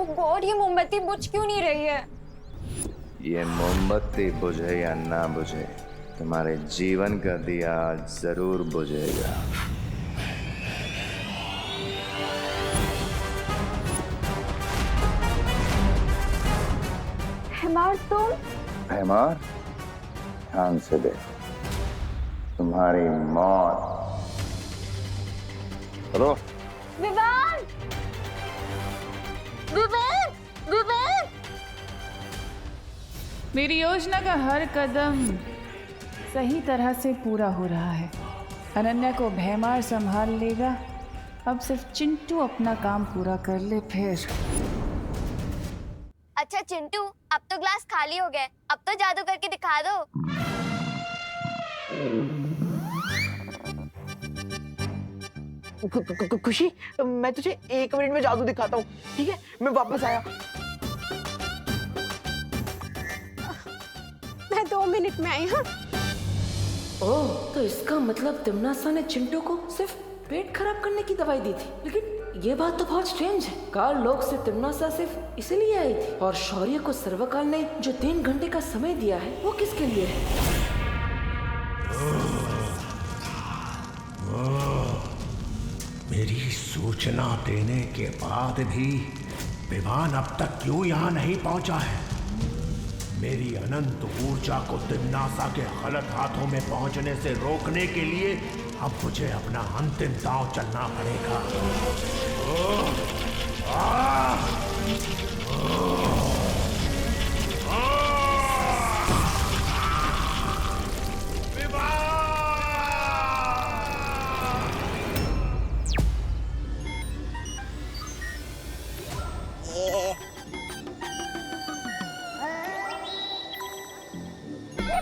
God, ये मोमबत्ती बुझ क्यों नहीं रही है? ये मोमबत्ती बुझे या ना बुझे, तुम्हारे जीवन का दिया जरूर बुझेगा। हेमार, तुम? हेमार, ध्यान से देखो, तुम्हारी मौत। चलो। विवान! विवान! विवान! मेरी योजना का हर कदम सही तरह से पूरा हो रहा है। अनन्या को भैमार संभाल लेगा। अब सिर्फ चिंटू अपना काम पूरा कर ले फिर। अच्छा चिंटू, अब तो ग्लास खाली हो गए, अब तो जादू करके दिखा दो। खुशी, मैं तुझे 1 मिनट में जादू दिखाता हूँ, ठीक है? मैं वापस आया। मैं 2 मिनट में आई। हाँ, ओह, तो इसका मतलब तिमनासा ने चिंटू को सिर्फ पेट खराब करने की दवाई दी थी। लेकिन ये बात तो बहुत स्ट्रेंज है। काल लोक से तिमनासा सिर्फ इसीलिए आई थी, और शौर्य को सर्वकाल ने जो 3 घंटे का समय दिया है वो किसके लिए है? मेरी सूचना देने के बाद भी विवान अब तक क्यों यहाँ नहीं पहुंचा है? मेरी अनंत ऊर्जा को तिमनासा के गलत हाथों में पहुंचने से रोकने के लिए अब मुझे अपना अंतिम दांव चलना पड़ेगा।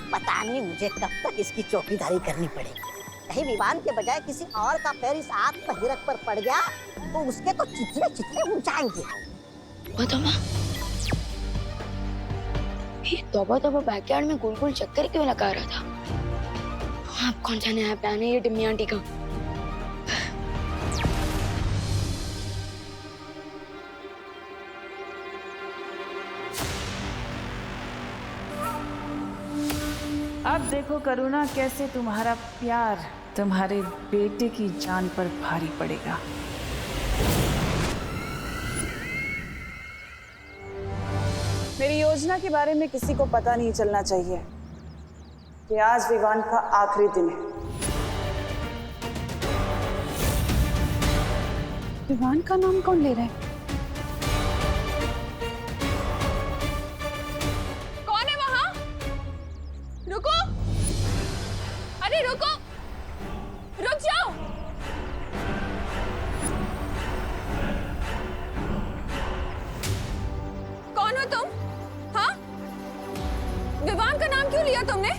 पता नहीं मुझे कब तक इसकी चौकीदारी करनी पड़ेगी। कहीं विवान के बजाय किसी और का पैर इस आग पर हिरक पर पड़ गया तो उसके तो चितले चितले उड़ जाएंगे। ये तौबा तौबा बैकयार्ड में गोल गोल चक्कर क्यों लगा रहा था? अब कौन सा नया प्लान है ये टिम्मी आंटी का? अब देखो करुणा, कैसे तुम्हारा प्यार तुम्हारे बेटे की जान पर भारी पड़ेगा। मेरी योजना के बारे में किसी को पता नहीं चलना चाहिए कि आज विवान का आखिरी दिन है। विवान का नाम कौन ले रहा है? कौन है वहाँ? रुको! अरे रुको! रुक जाओ! कौन हो तुम? हाँ? विवान का नाम क्यों लिया तुमने?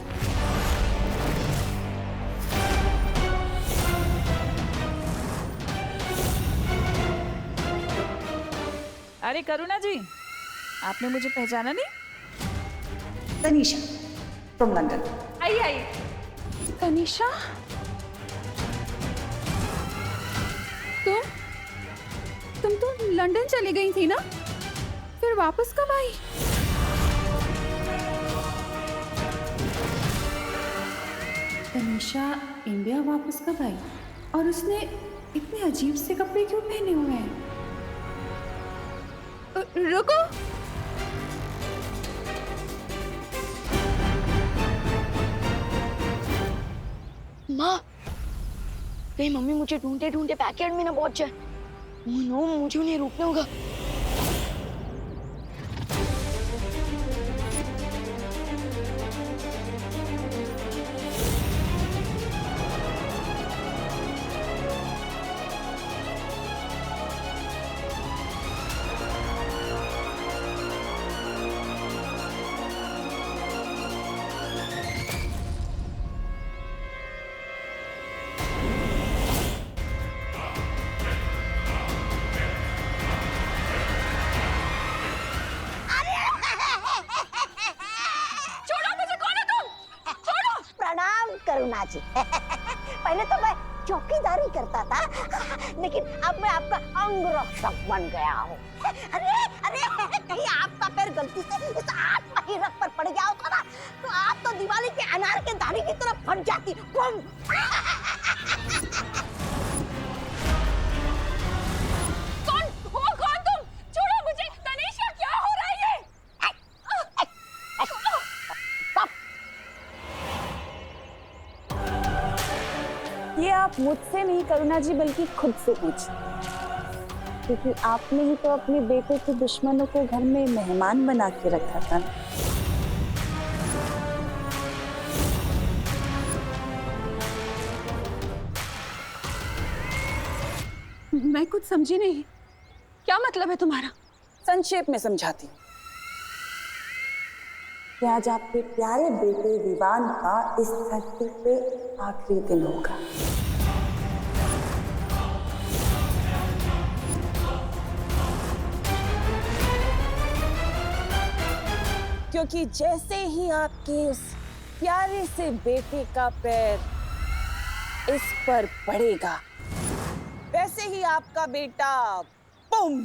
अरे करुणा जी, आपने मुझे पहचाना नहीं? Tanisha from London. आइए आइए। तनीषा, तुम तो लंदन चली गई थी ना, फिर वापस कब आई? तनीषा इंडिया वापस कब आई? और उसने इतने अजीब से कपड़े क्यों पहने हुए हैं? रुको! माँ, कहीं मम्मी मुझे ढूंढते ढूंढते बैकयार्ड में ना पहुंच जाए। नो, मुझे उन्हें रोकना होगा। करुणा जी पहले तो मैं चौकीदारी करता था, लेकिन अब मैं आपका अंग रक्षक बन गया हूँ। अरे अरे कहीं आपका पैर गलती से इस आत्महीरक पर पड़ गया होता ना, तो आप तो दिवाली के अनार के दाने की तरफ फट जाती। बुम! कौन तुम? छोड़ो मुझे। तनीषा, क्या हो रहा है ये? ये आप मुझसे नहीं करुणा जी, बल्कि खुद से पूछिए, क्योंकि आपने ही तो अपने बेटे के दुश्मनों को घर में मेहमान बना के रखा था। मैं कुछ समझी नहीं। क्या मतलब है तुम्हारा? संक्षेप में समझाती हूँ कि आज आपके प्यारे बेटे विवान का इस धरती पे आखिरी दिन होगा। क्योंकि जैसे ही आपके उस प्यारे से बेटे का पैर इस पर पड़ेगा, वैसे ही आपका बेटा बुम!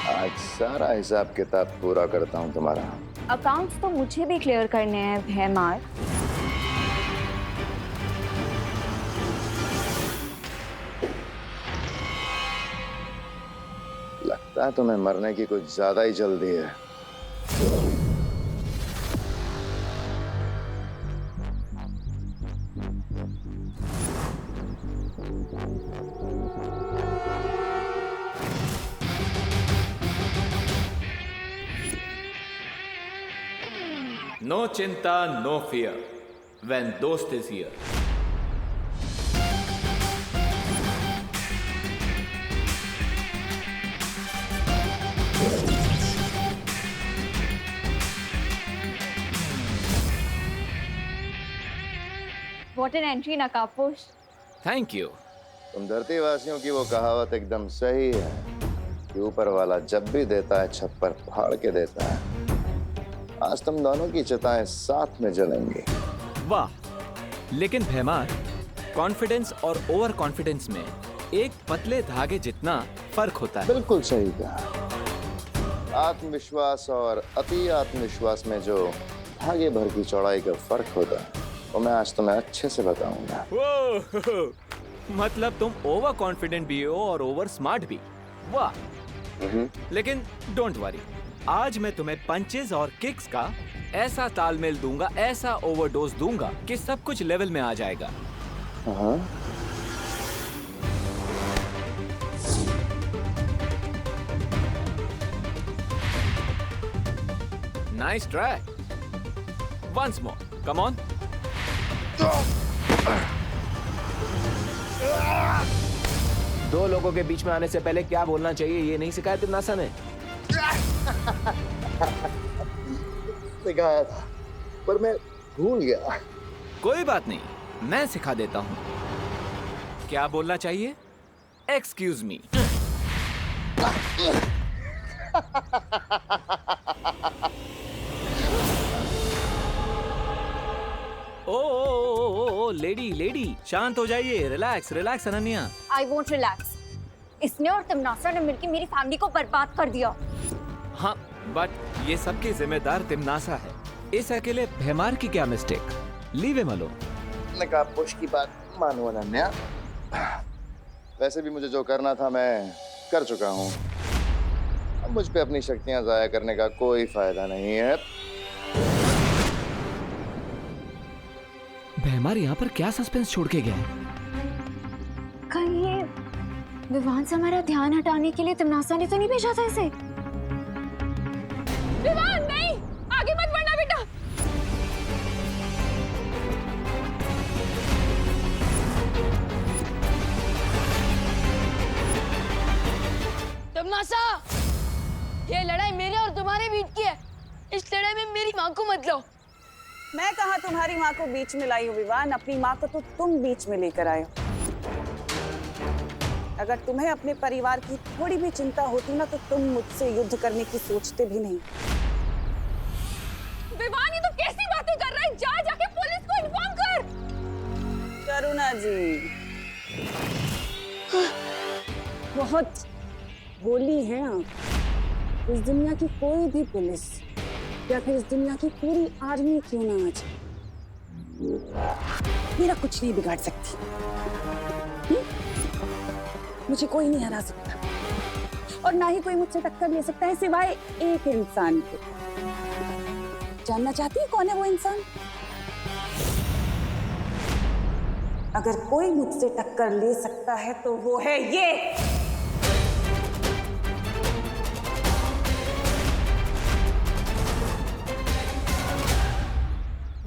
आज सारा हिसाब किताब पूरा करता हूँ तुम्हारा। अकाउंट्स तो मुझे भी क्लियर करने हैं भैमार। लगता है तुम्हें मरने की कुछ ज्यादा ही जल्दी है। No chinta, no fear when dost is here. What an entry, Nakaposh. Thank you. तुम धरती वासियों की वो कहावत एकदम सही है कि ऊपर वाला जब भी देता है छप्पर फाड़ के देता है। आज तुम दोनों की चिताएं साथ में जलेंगी। वाह, लेकिन भैमार, कॉन्फिडेंस और ओवर कॉन्फिडेंस में एक पतले धागे जितना फर्क होता है। बिल्कुल सही कहा। आत्मविश्वास और अति आत्मविश्वास में जो धागे भर की चौड़ाई का फर्क होता है वो मैं आज तुम्हें अच्छे से बताऊंगा। मतलब तुम ओवर कॉन्फिडेंट भी हो और ओवर स्मार्ट भी। वाह, लेकिन डोंट वरी, आज मैं तुम्हें पंचेस और किक्स का ऐसा तालमेल दूंगा, ऐसा ओवरडोज दूंगा कि सब कुछ लेवल में आ जाएगा। Nice try. Once more, come on. दो लोगों के बीच में आने से पहले क्या बोलना चाहिए ये नहीं सिखाया तिम्नासा ने? सिखाया था पर मैं भूल गया। कोई बात नहीं, मैं सिखा देता हूँ। क्या बोलना चाहिए? Excuse me. ओ लेडी शांत हो जाइए। Relax Ananya. I won't relax. इसने और तिम्नासा ने मिलकर मेरी फैमिली को बर्बाद कर दिया। हाँ, बट ये सबकी जिम्मेदार तिम्नासा है। इस अकेले भैमार की क्या मिस्टेक? Leave him alone. नकाबपोश की बात मानो अनन्या। वैसे भी मुझे जो करना था मैं कर चुका हूँ। अब मुझ पे अपनी शक्तियाँ जाया करने का कोई फायदा नहीं है। भैमार यहाँ पर क्या सस्पेंस छोड़ के गया? कहीं ये विवान से हमारा ध्यान हटाने के लिए तिम्नासा ने तो नहीं भेजा था इसे? विवान नहीं, आगे मत बढ़ना बेटा। तिम्नासा, ये लड़ाई मेरे और तुम्हारी ने बीट की है। इस लड़ाई में मेरी माँ को मत लो। मैं कहा तुम्हारी माँ को बीच में लाई हूँ विवान, अपनी माँ को तो तुम बीच में लेकर आए हो। अगर तुम्हें अपने परिवार की थोड़ी भी चिंता होती ना तो तुम मुझसे युद्ध करने की सोचते भी नहीं। विवान ये तो कैसी बातें कर रहा है? जा जाके पुलिस को इन्फॉर्म कर। करुणा जी बहुत भोली हैं आप। इस दुनिया की कोई भी पुलिस या फिर इस दुनिया की पूरी आर्मी क्यों ना आ जाए, मेरा कुछ नहीं बिगाड़ सकती। मुझे कोई नहीं हरा सकता और ना ही कोई मुझसे टक्कर ले सकता है सिवाय एक इंसान के। जानना चाहती है कौन है वो इंसान? अगर कोई मुझसे टक्कर ले सकता है तो वो है ये।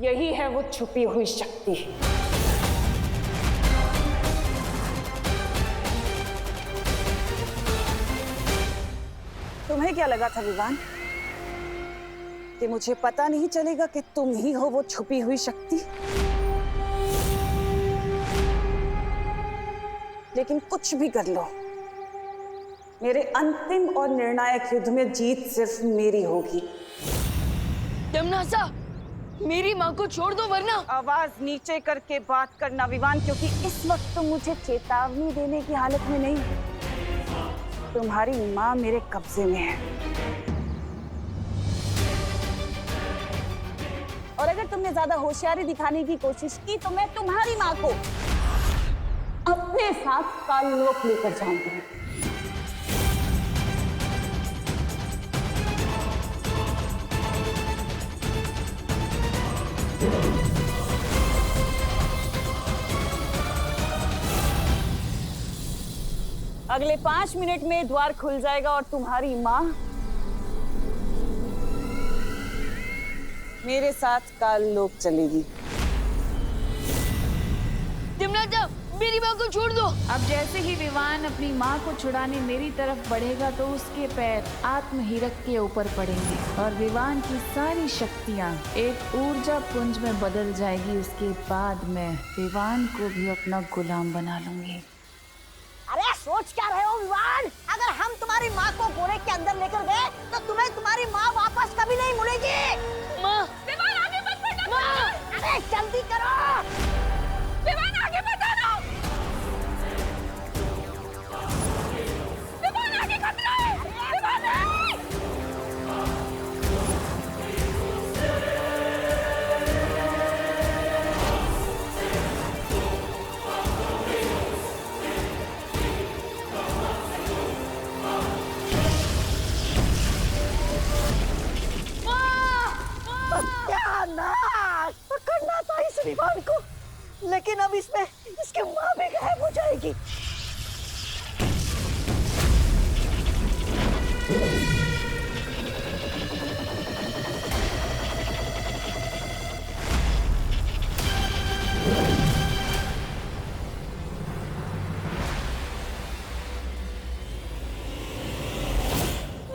यही है वो छुपी हुई शक्ति। तुम्हें क्या लगा था विवान कि मुझे पता नहीं चलेगा कि तुम ही हो वो छुपी हुई शक्ति? लेकिन कुछ भी कर लो, मेरे अंतिम और निर्णायक युद्ध में जीत सिर्फ मेरी होगी। तमन्ना, मेरी माँ को छोड़ दो वरना। आवाज नीचे करके बात करना विवान, क्योंकि इस वक्त तुम मुझे चेतावनी देने की हालत में नहीं। तुम्हारी माँ मेरे कब्जे में है और अगर तुमने ज्यादा होशियारी दिखाने की कोशिश की तो मैं तुम्हारी माँ को अपने साथ काललोक लेकर जाऊंगी। अगले 5 मिनट में द्वार खुल जाएगा और तुम्हारी माँ मेरे साथ काललोक चलेगी। तमन्ना, मेरी माँ को छोड़ दो। अब जैसे ही विवान अपनी माँ को छुड़ाने मेरी तरफ बढ़ेगा तो उसके पैर आत्महीरक के ऊपर पड़ेंगे और विवान की सारी शक्तियाँ एक ऊर्जा पुंज में बदल जाएगी। उसके बाद मैं विवान को भी अपना गुलाम बना लूंगी। अरे सोच क्या रहे हो विवान? अगर हम तुम्हारी माँ को बोरे के अंदर लेकर गए तो तुम्हें तुम्हारी माँ वापस कभी नहीं मिलेगी। माँ, विवान आगे मत बढ़ना। माँ, अरे जल्दी करो। विवान आगे बढ़ना। विवान आगे खतरा है। विवान सत्यानाश! पकड़ना था इस विमान को, लेकिन अब इसमें इसकी माँ भी गायब हो जाएगी।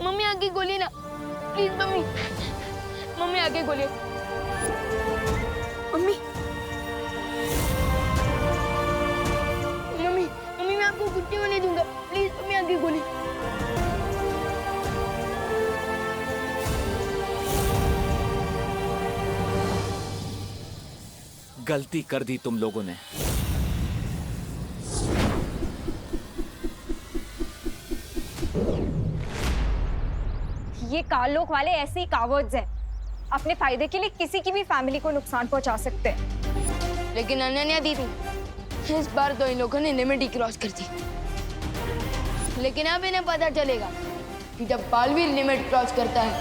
मम्मी आगे गोली ना, प्लीज मम्मी। मम्मी आगे गोली। मम्मी, मम्मी, मम्मी मैं आपको कुछ नहीं होने दूंगा। प्लीज मम्मी आगे गोली। गलती कर दी तुम लोगों ने। ये काललोक वाले ऐसे ही कावर्ड्स हैं। अपने फायदे के लिए किसी की भी फैमिली को नुकसान पहुंचा सकते हैं। लेकिन अनन्या दीदी, इस बार तो इन लोगों ने लिमिट ही क्रॉस कर दी। लेकिन अब इन्हें पता चलेगा कि जब बालवीर लिमिट क्रॉस करता है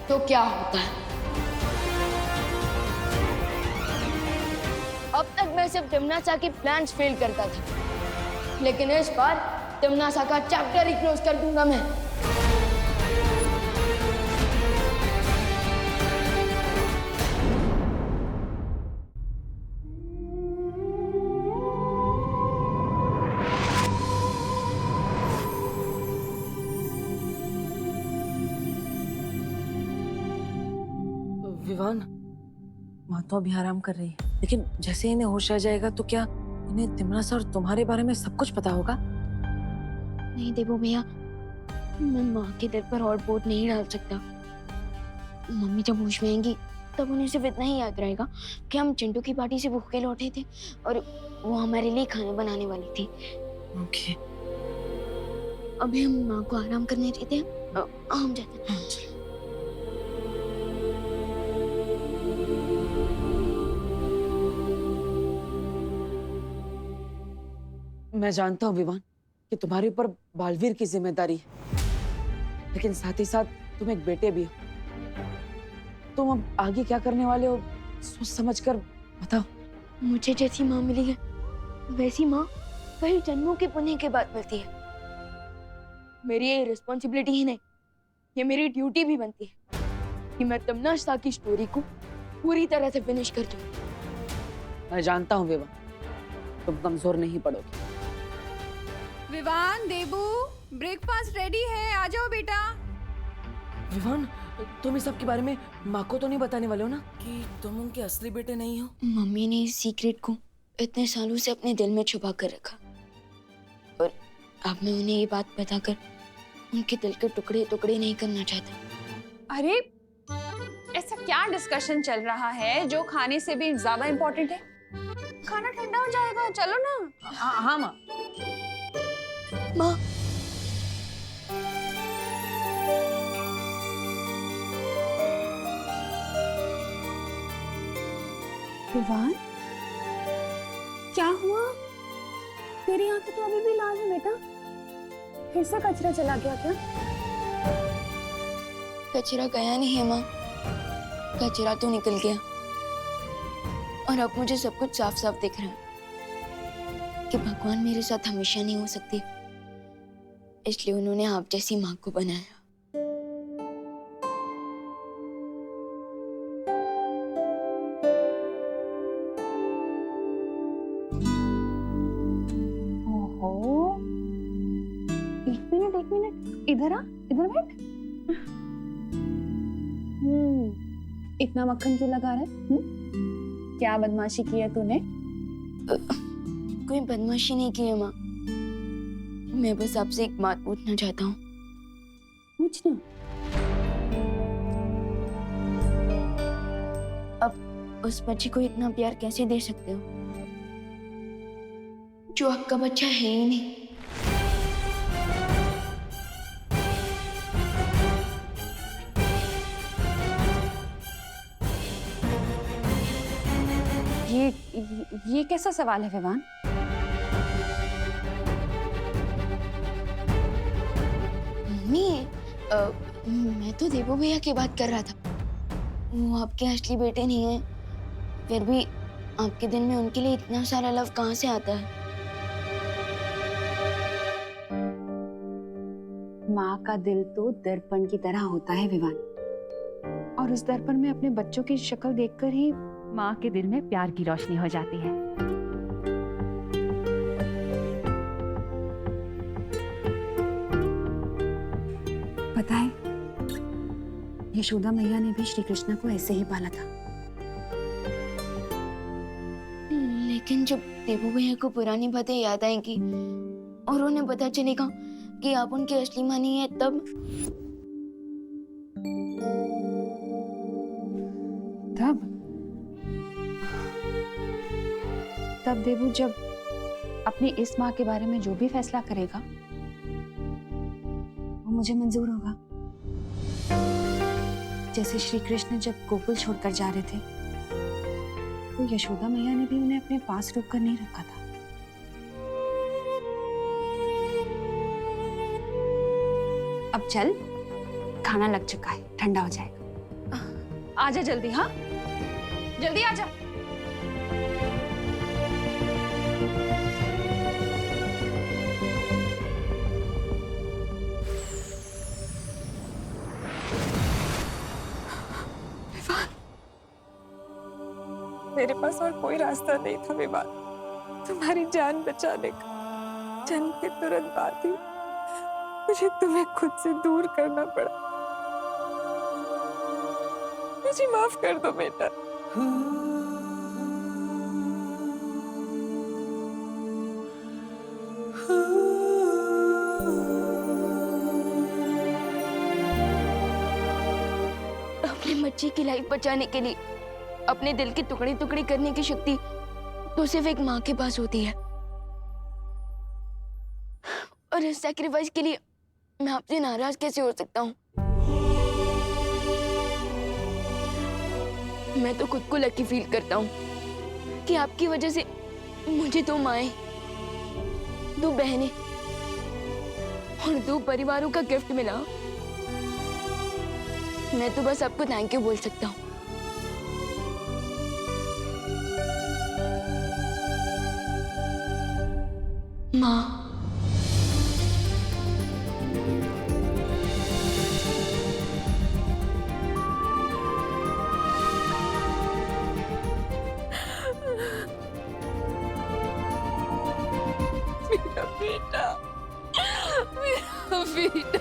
तो क्या होता है। अब तक मैं सिर्फ तमन्ना के प्लान्स फेल करता था, लेकिन इस बार तमन्ना का चैप्टर ही क्लोज कर दूंगा मैं। माँ तो अभी आराम कर रही है, लेकिन जैसे इन्हें होश आ जाएगा तो क्या इन्हें तिमना और तुम्हारे बारे में सब कुछ पता होगा? नहीं देवो भैया, मैं माँ के दिल पर और बोझ नहीं डाल सकता। मम्मी जब होश में आएंगी तब उन्हें सिर्फ इतना ही याद रहेगा कि हम चिंटू की पार्टी से भूखे लौटे थे और वो हमारे लिए खाना बनाने वाली थी। ओके। अभी हम माँ को आराम करने देते हैं, हम जाते हैं। मैं जानता हूँ विवान कि तुम्हारे ऊपर बालवीर की जिम्मेदारी है, लेकिन साथ ही साथ तुम एक बेटे भी हो। तुम अब आगे क्या करने वाले हो सोच समझ कर बताओ। मुझे जैसी माँ मिली है वैसी माँ कई जन्मों के पुण्य के बाद मिलती है। मेरी ये रिस्पॉन्सिबिलिटी ही नहीं, ये मेरी ड्यूटी भी बनती है कि मैं तमन्ना शाह की स्टोरी को पूरी तरह से फिनिश कर दूं। मैं जानता हूँ विवान, तुम कमजोर नहीं पड़ोगे। विवान, देबू, ब्रेकफास्ट रेडी है, आ जाओ बेटा। विवान, तुम इस सब के बारे में माँ को तो नहीं बताने वाले हो ना कि तुम उनके असली बेटे नहीं हो? मम्मी ने इस सीक्रेट को इतने सालों से अपने दिल में छुपा कर रखा और अब मैं उन्हें ये बात बताकर उनके दिल के टुकड़े टुकड़े नहीं करना चाहता। अरे ऐसा क्या डिस्कशन चल रहा है जो खाने से भी ज्यादा इम्पोर्टेंट है? खाना ठंडा हो जाएगा, चलो ना। हाँ माँ। माँ, विवान, क्या हुआ? तेरी आंखें तो अभी भी लाल है बेटा। फिर से कचरा चला गया क्या? कचरा गया नहीं है माँ, कचरा तो निकल गया और अब मुझे सब कुछ साफ साफ दिख रहा है कि भगवान मेरे साथ हमेशा नहीं हो सकती, इसलिए उन्होंने आप जैसी माँ को बनाया। ओहो, एक मिनट, इधर आ, इधर बैठ। इतना मक्खन क्यों लगा रहा है? क्या बदमाशी की है तूने? कोई बदमाशी नहीं की है माँ, मैं बस आपसे एक बात पूछना चाहता हूँ। पूछना। अब उस बच्चे को इतना प्यार कैसे दे सकते हो जो आपका बच्चा है ही नहीं? ये कैसा सवाल है विवान? मम्मी, मैं तो देवो भैया की बात कर रहा था। वो आपके असली बेटे नहीं है, फिर भी आपके दिल में उनके लिए इतना सारा लव कहाँ से आता है? माँ का दिल तो दर्पण की तरह होता है विवान, और उस दर्पण में अपने बच्चों की शक्ल देखकर ही माँ के दिल में प्यार की रोशनी हो जाती है। पता है, यशोदा मैया ने भी श्री कृष्ण को ऐसे ही पाला था। लेकिन जब देवो भैया को पुरानी बातें याद आएंगी और उन्हें पता चलेगा कि आप उनकी असली माँ नहीं है, तब देवू जब अपनी इस माँ के बारे में जो भी फैसला करेगा वो मुझे मंजूर होगा। जैसे श्री कृष्ण जब गोकुल छोड़कर जा रहे थे तो यशोदा मैया ने भी उन्हें अपने पास रोक कर नहीं रखा था। अब चल, खाना लग चुका है, ठंडा हो जाएगा। आजा जल्दी, हाँ जल्दी आजा। मेरे पास और कोई रास्ता नहीं था विवान, तुम्हारी जान बचाने का। जन्म के तुरंत बाद ही मुझे तुम्हें खुद से दूर करना पड़ा। मुझे माफ कर दो बेटा, अपने बच्चे की लाइफ बचाने के लिए अपने दिल के टुकड़े टुकड़े करने की शक्ति तो सिर्फ एक माँ के पास होती है। और इस सैक्रिफाइस के लिए मैं आपसे नाराज कैसे हो सकता हूँ? मैं तो खुद को लकी फील करता हूँ कि आपकी वजह से मुझे 2 माएं, 2 बहनें और 2 परिवारों का गिफ्ट मिला। मैं तो बस आपको थैंक यू बोल सकता हूँ। माँ, मेरा बेटा, मेरा बेटा।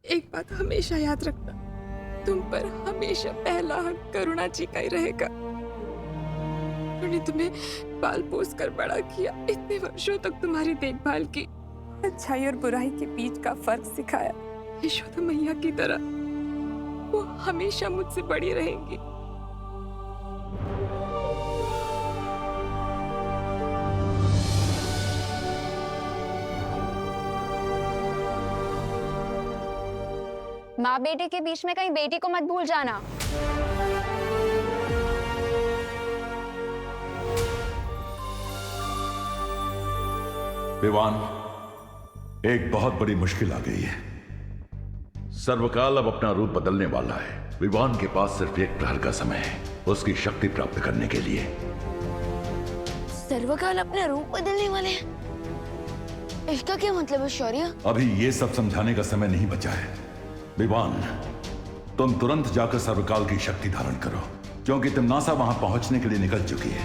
एक बात हमेशा याद रखना, तुम पर हमेशा पहला हक करुणा जी का ही रहेगा। उन्होंने तुम्हें पाल पोस कर बड़ा किया, इतने वर्षों तक तुम्हारी देखभाल की, अच्छाई और बुराई के बीच का फर्क सिखाया। यशोदा मैया की तरह वो हमेशा मुझसे बड़ी रहेंगी। माँ बेटे के बीच में कहीं बेटी को मत भूल जाना। विवान, एक बहुत बड़ी मुश्किल आ गई है। सर्वकाल अब अपना रूप बदलने वाला है। विवान के पास सिर्फ 1 प्रहर का समय है उसकी शक्ति प्राप्त करने के लिए। सर्वकाल अपना रूप बदलने वाले हैं? इसका क्या मतलब है शौर्य? अभी ये सब समझाने का समय नहीं बचा है। विवान, तुम तुरंत जाकर सर्वकाल की शक्ति धारण करो, क्योंकि तिम्नासा वहां पहुंचने के लिए निकल चुकी है।